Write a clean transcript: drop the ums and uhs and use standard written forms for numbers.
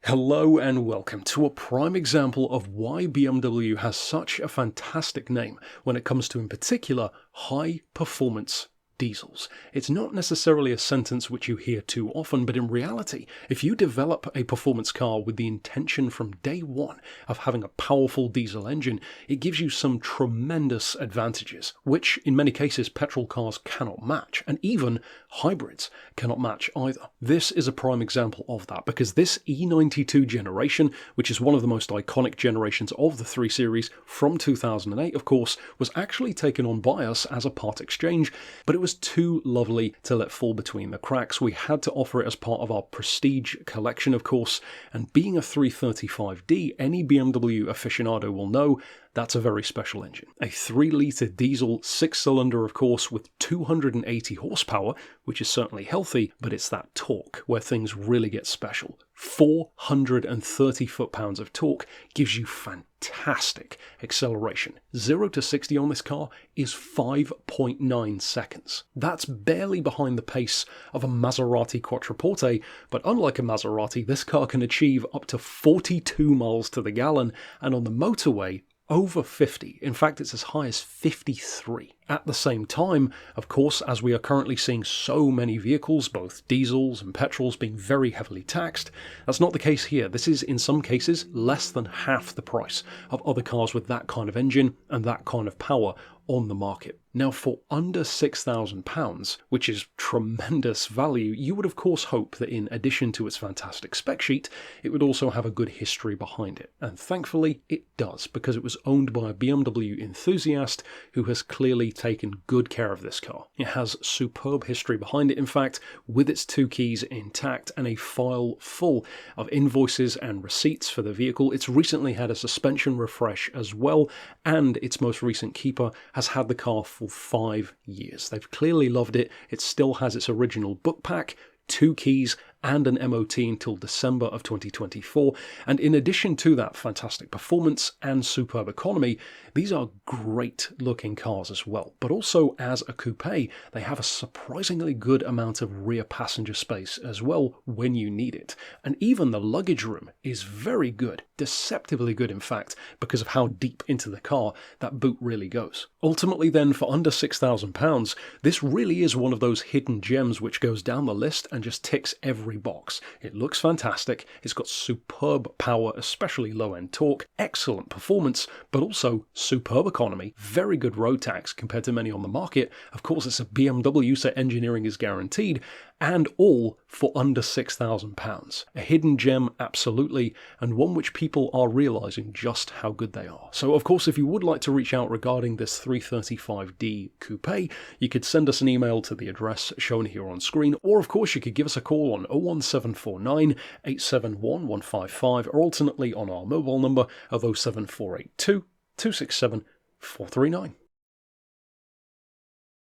Hello and welcome to a prime example of why BMW has such a fantastic name when it comes to, in particular, high-performance diesels. It's not necessarily a sentence which you hear too often, but in reality, if you develop a performance car with the intention from day one of having a powerful diesel engine, it gives you some tremendous advantages, which in many cases petrol cars cannot match, and even hybrids cannot match either. This is a prime example of that, because this E92 generation, which is one of the most iconic generations of the 3 Series from 2008, of course, was actually taken on by us as a part exchange, but it was too lovely to let fall between the cracks. We had to offer it as part of our prestige collection, of course, and being a 335D, any BMW aficionado will know that's a very special engine. A 3-litre diesel 6-cylinder, of course, with 280 horsepower, which is certainly healthy, but it's that torque where things really get special. 430 foot-pounds of torque gives you fantastic acceleration. 0 to 60 on this car is 5.9 seconds. That's barely behind the pace of a Maserati Quattroporte, but unlike a Maserati, this car can achieve up to 42 miles to the gallon, and on the motorway, over 50. In fact, it's as high as 53. At the same time, of course, as we are currently seeing so many vehicles, both diesels and petrols, being very heavily taxed, that's not the case here. This is, in some cases, less than half the price of other cars with that kind of engine and that kind of power on the market. Now, for under £6,000, which is tremendous value, you would of course hope that in addition to its fantastic spec sheet, it would also have a good history behind it. And thankfully, it does, because it was owned by a BMW enthusiast who has clearly taken good care of this car. It has superb history behind it, in fact, with its 2 keys intact and a file full of invoices and receipts for the vehicle. It's recently had a suspension refresh as well, and its most recent keeper has had the car for 5 years. They've clearly loved it. It still has its original book pack, 2 keys, and an MOT until December of 2024. And in addition to that fantastic performance and superb economy, these are great looking cars as well. But also as a coupe, they have a surprisingly good amount of rear passenger space as well when you need it. And even the luggage room is very good, deceptively good in fact, because of how deep into the car that boot really goes. Ultimately then, for under £6,000, this really is one of those hidden gems which goes down the list and just ticks every box. It looks fantastic, it's got superb power, especially low-end torque, excellent performance, but also superb economy, very good road tax compared to many on the market. Of course, it's a BMW, so engineering is guaranteed, and all for under £6,000. A hidden gem, absolutely, and one which people are realising just how good they are. So of course, if you would like to reach out regarding this 335D coupe, you could send us an email to the address shown here on screen, or of course you could give us a call on 01749 871 155, or alternately on our mobile number of 07482 267 439.